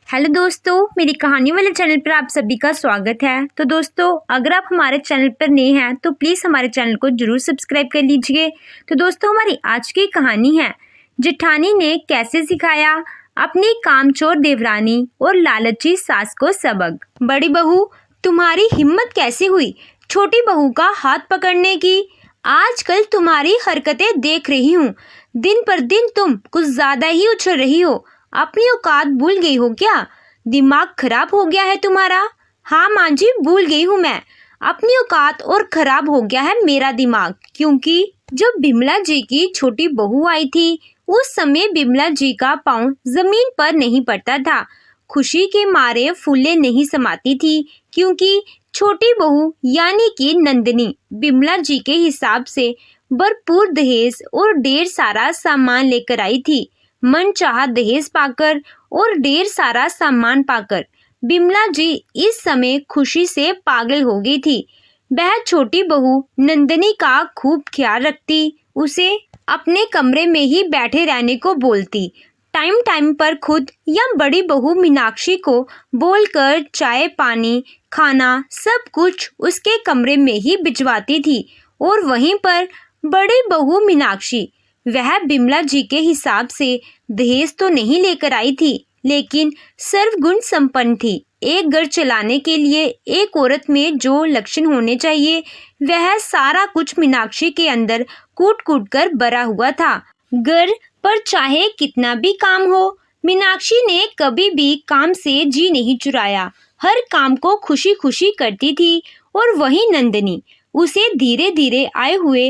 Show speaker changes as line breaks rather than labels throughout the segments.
Hello दोस्तों, मेरी कहानी वाले चैनल पर आप सभी का स्वागत है। तो दोस्तों, अगर आप हमारे चैनल पर नए हैं तो प्लीज़ हमारे चैनल को जरूर सब्सक्राइब कर लीजिए। तो दोस्तों, हमारी आज की कहानी है जेठानी ने कैसे सिखाया अपनी कामचोर देवरानी और लालची सास को सबक। बड़ी बहू, तुम्हारी हिम्मत कैसे हुई छोटी बहू का हाथ पकड़ने की? आजकल तुम्हारी हरकतें देख रही हूँ, दिन पर दिन तुम कुछ ज्यादा ही उछल रही हो। अपनी औकात भूल गई हो क्या? दिमाग खराब हो गया है तुम्हारा? हाँ माँ जी, भूल गई हूँ मैं अपनी औकात, और खराब हो गया है मेरा दिमाग, क्योंकि जब बिमला जी की छोटी बहू आई थी उस समय बिमला जी का पाँव जमीन पर नहीं पड़ता था। खुशी के मारे फूले नहीं समाती थी, क्योंकि छोटी बहू यानी कि नंदिनी बिमला जी के हिसाब से भरपूर दहेज और ढेर सारा सामान लेकर आई थी। मनचाहा दहेज पाकर और ढेर सारा सामान पाकर बिमला जी इस समय खुशी से पागल हो गई थी। वह छोटी बहू नंदिनी का खूब ख्याल रखती, उसे अपने कमरे में ही बैठे रहने को बोलती, टाइम टाइम पर खुद या बड़ी बहू मीनाक्षी को बोलकर चाय पानी खाना सब कुछ उसके कमरे में ही भिजवाती थी। और वहीं पर बड़ी बहू मीनाक्षी, वह बिमला जी के हिसाब से दहेज तो नहीं लेकर आई थी, लेकिन सर्वगुण संपन्न थी। एक घर चलाने के लिए एक औरत में जो लक्षण होने चाहिए वह सारा कुछ मीनाक्षी के अंदर कूट कूट कर भरा हुआ था। घर पर चाहे कितना भी काम हो, मीनाक्षी ने कभी भी काम से जी नहीं चुराया, हर काम को खुशी खुशी करती थी। और वही नंदिनी, उसे धीरे धीरे आए हुए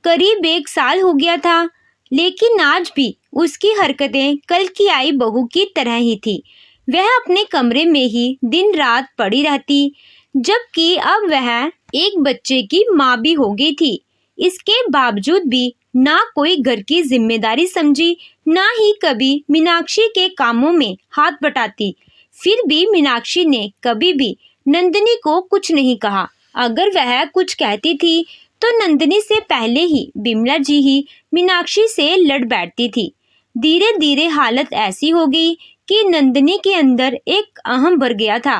करीब 1 साल हो गया था, लेकिन आज भी उसकी हरकतें कल की आई बहू की तरह ही थी। वह अपने कमरे में ही दिन रात पड़ी रहती, जबकि अब वह एक बच्चे की माँ भी हो गई थी। इसके बावजूद भी ना कोई घर की जिम्मेदारी समझी, ना ही कभी मीनाक्षी के कामों में हाथ बटाती। फिर भी मीनाक्षी ने कभी भी नंदिनी को कुछ नहीं कहा। अगर वह कुछ कहती थी तो नंदिनी से पहले ही बिमला जी ही मीनाक्षी से लड़ बैठती थी। धीरे धीरे हालत ऐसी हो गई कि नंदिनी के अंदर एक अहम भर गया था।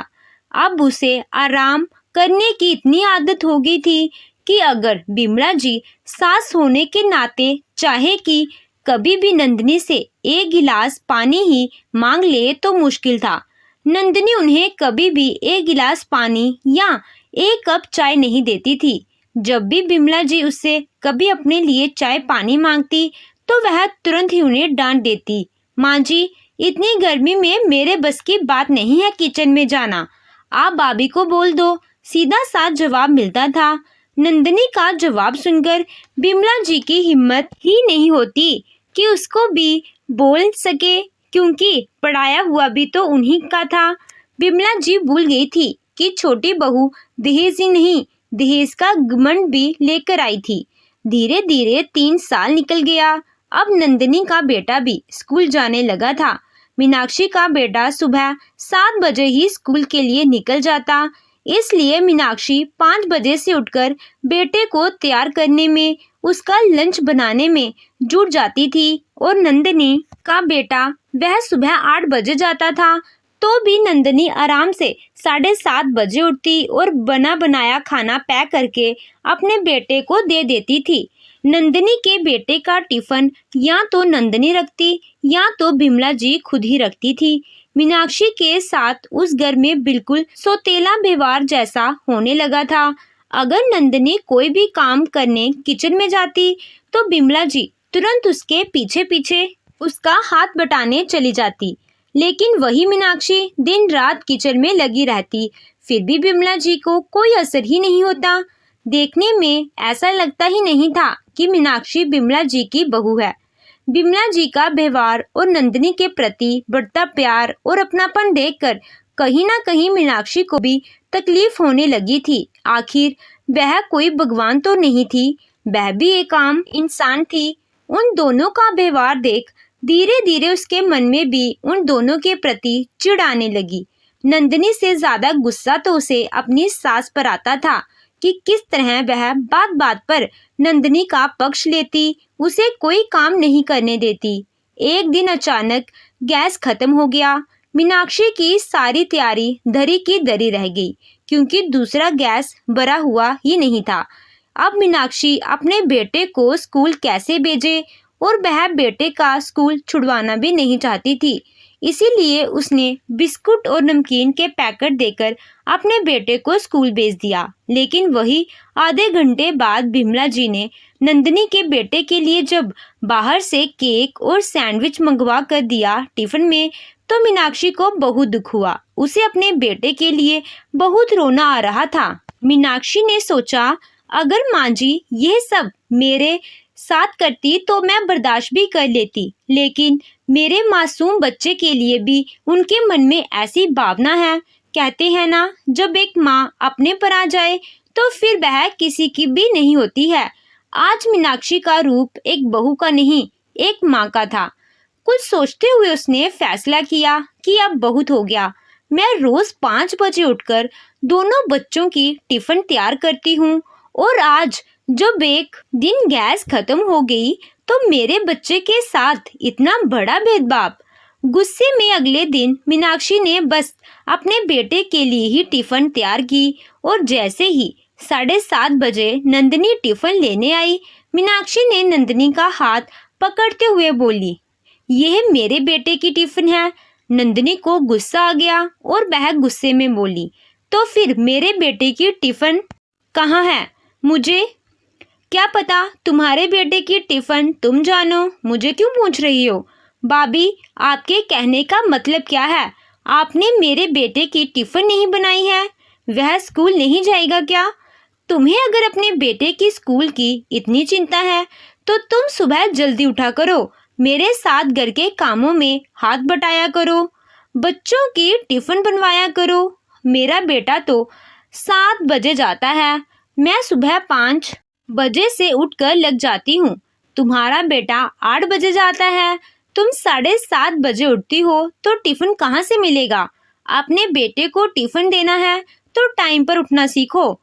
अब उसे आराम करने की इतनी आदत हो गई थी कि अगर बिमला जी सास होने के नाते चाहे कि कभी भी नंदिनी से एक गिलास पानी ही मांग ले तो मुश्किल था। नंदिनी उन्हें कभी भी एक गिलास पानी या एक कप चाय नहीं देती थी। जब भी बिमला जी उससे कभी अपने लिए चाय पानी मांगती तो वह तुरंत ही उन्हें डांट देती, माँ जी, इतनी गर्मी में मेरे बस की बात नहीं है किचन में जाना, आप भाभी को बोल दो, सीधा साफ जवाब मिलता था। नंदिनी का जवाब सुनकर बिमला जी की हिम्मत ही नहीं होती कि उसको भी बोल सके, क्योंकि पढ़ाया हुआ भी तो उन्हीं का था। बिमला जी भूल गई थी कि छोटी बहू दहेज ही नहीं, दहेज का घमंड भी लेकर आई थी। धीरे धीरे 3 साल निकल गया। अब नंदिनी का बेटा भी स्कूल जाने लगा था। मीनाक्षी का बेटा सुबह 7 बजे ही स्कूल के लिए निकल जाता, इसलिए मीनाक्षी 5 बजे से उठकर बेटे को तैयार करने में, उसका लंच बनाने में जुट जाती थी। और नंदिनी का बेटा वह सुबह 8 बजे जाता था, तो भी नंदिनी आराम से 7:30 बजे उठती और बना बनाया खाना पैक करके अपने बेटे को दे देती थी। नंदिनी के बेटे का टिफिन या तो नंदिनी रखती या तो बिमला जी खुद ही रखती थी। मीनाक्षी के साथ उस घर में बिल्कुल सौतेला व्यवहार जैसा होने लगा था। अगर नंदिनी कोई भी काम करने किचन में जाती तो बिमला जी तुरंत उसके पीछे पीछे उसका हाथ बटाने चली जाती, लेकिन वही मीनाक्षी दिन रात किचन में लगी रहती, फिर भी बिमला जी को कोई असर ही नहीं होता। देखने में ऐसा लगता ही नहीं था कि मीनाक्षी बिमला जी की बहू है। बिमला जी का व्यवहार और नंदिनी के प्रति बढ़ता प्यार और अपनापन देखकर कहीं ना कहीं मीनाक्षी को भी तकलीफ होने लगी थी। आखिर वह कोई भगवान तो नहीं थी, वह भी एक आम इंसान थी। उन दोनों का व्यवहार देख धीरे धीरे उसके मन में भी उन दोनों के प्रति चिढ़ आने लगी। नंदिनी से ज्यादा गुस्सा तो उसे अपनी सास पर आता था कि किस तरह वह बात बात पर नंदिनी का पक्ष लेती, उसे कोई काम नहीं करने देती। एक दिन अचानक गैस खत्म हो गया। मीनाक्षी की सारी तैयारी धरी की धरी रह गई, क्योंकि दूसरा गैस भरा हुआ ही नहीं था। अब मीनाक्षी अपने बेटे को स्कूल कैसे भेजे, और वह बेटे का स्कूल छुड़वाना भी नहीं चाहती थी। इसीलिए उसने बिस्कुट और नमकीन के पैकेट देकर अपने बेटे को स्कूल भेज दिया। लेकिन वही आधे घंटे बाद बिमला जी ने नंदिनी के बेटे के लिए जब बाहर से केक और सैंडविच मंगवा कर दिया टिफिन में, तो मीनाक्षी को बहुत दुख हुआ। उसे अपने बेटे के लिए बहुत रोना आ रहा था। मीनाक्षी ने सोचा, अगर माँ जी यह सब मेरे साथ करती तो मैं बर्दाश्त भी कर लेती, लेकिन मेरे मासूम बच्चे के लिए भी उनके मन में ऐसी भावना है। कहते हैं ना, जब एक माँ अपने पर आ जाए तो फिर वह किसी की भी नहीं होती है। आज मीनाक्षी का रूप एक बहू का नहीं, एक माँ का था। कुछ सोचते हुए उसने फैसला किया कि अब बहुत हो गया। मैं रोज 5 बजे उठकर दोनों बच्चों की टिफिन तैयार करती हूँ, और आज जब एक दिन गैस खत्म हो गई तो मेरे बच्चे के साथ इतना बड़ा भेदभाव। गुस्से में अगले दिन मीनाक्षी ने बस अपने बेटे के लिए ही टिफिन तैयार की, और जैसे ही 7:30 बजे नंदिनी टिफिन लेने आई, मीनाक्षी ने नंदिनी का हाथ पकड़ते हुए बोली, यह मेरे बेटे की टिफिन है। नंदिनी को गुस्सा आ गया और वह गुस्से में बोली, तो फिर मेरे बेटे की टिफिन कहाँ है? मुझे क्या पता, तुम्हारे बेटे की टिफिन तुम जानो, मुझे क्यों पूछ रही हो? भाभी, आपके कहने का मतलब क्या है? आपने मेरे बेटे की टिफिन नहीं बनाई है? वह स्कूल नहीं जाएगा क्या? तुम्हें अगर अपने बेटे की स्कूल की इतनी चिंता है तो तुम सुबह जल्दी उठा करो, मेरे साथ घर के कामों में हाथ बटाया करो, बच्चों की टिफिन बनवाया करो। मेरा बेटा तो 7 बजे जाता है, मैं सुबह 5 बजे से उठकर लग जाती हूँ। तुम्हारा बेटा 8 बजे जाता है, तुम 7:30 बजे उठती हो, तो टिफिन कहाँ से मिलेगा? अपने बेटे को टिफिन देना है तो टाइम पर उठना सीखो।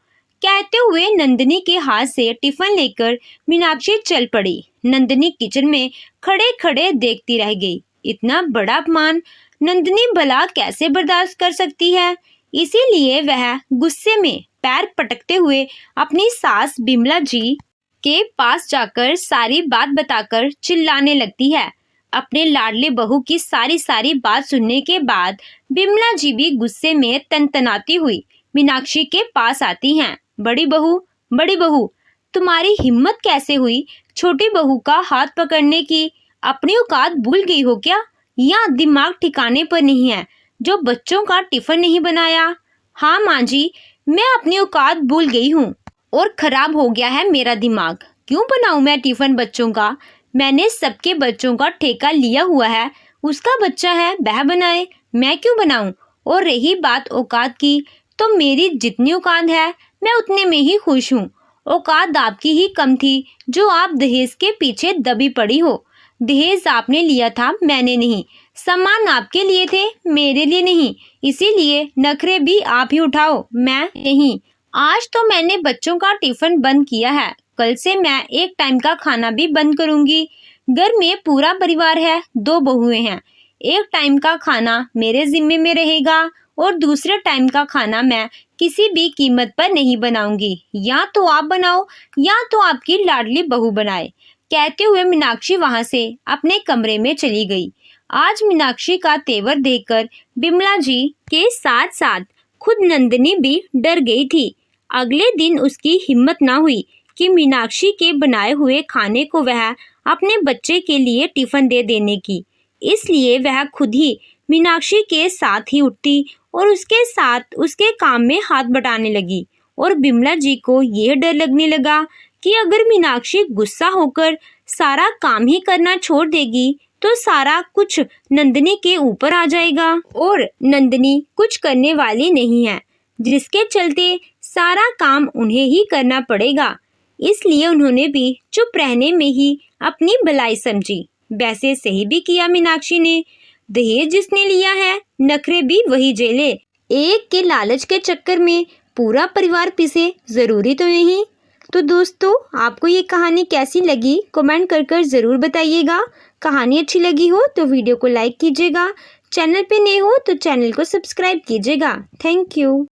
कहते हुए नंदिनी के हाथ से टिफिन लेकर मीनाक्षी चल पड़ी। नंदिनी किचन में खड़े खड़े देखती रह गई। इतना बड़ा अपमान नंदिनी भला कैसे बर्दाश्त कर सकती है? इसीलिए वह गुस्से में पैर पटकते हुए अपनी सास बिमला जी के पास जाकर सारी बात बताकर चिल्लाने लगती है। अपने लाडले बहू की सारी बात सुनने के बाद बिमला जी भी गुस्से में तनतनाती हुई मीनाक्षी के पास आती हैं। बड़ी बहू, तुम्हारी हिम्मत कैसे हुई छोटी बहू का हाथ पकड़ने की? अपनी औकात भूल गई हो क्या, या दिमाग ठिकाने पर नहीं है जो बच्चों का टिफिन नहीं बनाया? हाँ माँ जी, मैं अपनी औकात भूल गई हूँ और खराब हो गया है मेरा दिमाग। क्यों बनाऊं मैं टिफिन बच्चों का? मैंने सबके बच्चों का ठेका लिया हुआ है, उसका बच्चा है वह बनाए, मैं क्यों बनाऊं? और रही बात औकात की, तो मेरी जितनी औकात है मैं उतने में ही खुश हूँ। औकात आपकी ही कम थी जो आप दहेज के पीछे दबी पड़ी हो। दहेज आपने लिया था, मैंने नहीं। सामान आपके लिए थे, मेरे लिए नहीं। इसीलिए नखरे भी आप ही उठाओ, मैं नहीं। आज तो मैंने बच्चों का टिफिन बंद किया है, कल से मैं एक टाइम का खाना भी बंद करूंगी। घर में पूरा परिवार है, 2 बहुएं हैं। एक टाइम का खाना मेरे जिम्मे में रहेगा और दूसरे टाइम का खाना मैं किसी भी कीमत पर नहीं बनाऊंगी। या तो आप बनाओ या तो आपकी लाडली बहू बनाए। कहते हुए मीनाक्षी वहां से अपने कमरे में चली गई। आज मीनाक्षी का तेवर देखकर बिमला जी के साथ साथ खुद नंदिनी भी डर गई थी। अगले दिन उसकी हिम्मत ना हुई कि मीनाक्षी के बनाए हुए खाने को वह अपने बच्चे के लिए टिफिन दे देने की। इसलिए वह खुद ही मीनाक्षी के साथ ही उठती और उसके साथ उसके काम में हाथ बटाने लगी। और बिमला जी को यह डर लगने लगा कि अगर मीनाक्षी गुस्सा होकर सारा काम ही करना छोड़ देगी तो सारा कुछ नंदिनी के ऊपर आ जाएगा, और नंदिनी कुछ करने वाली नहीं है, जिसके चलते सारा काम उन्हें ही करना पड़ेगा। इसलिए उन्होंने भी चुप रहने में ही अपनी भलाई समझी। वैसे सही भी किया मीनाक्षी ने। दहेज जिसने लिया है, नखरे भी वही झेले। एक के लालच के चक्कर में पूरा परिवार पिसे, जरूरी तो नहीं। तो दोस्तों, आपको ये कहानी कैसी लगी कमेंट कर ज़रूर बताइएगा। कहानी अच्छी लगी हो तो वीडियो को लाइक कीजिएगा, चैनल पे नए हो तो चैनल को सब्सक्राइब कीजिएगा। Thank you.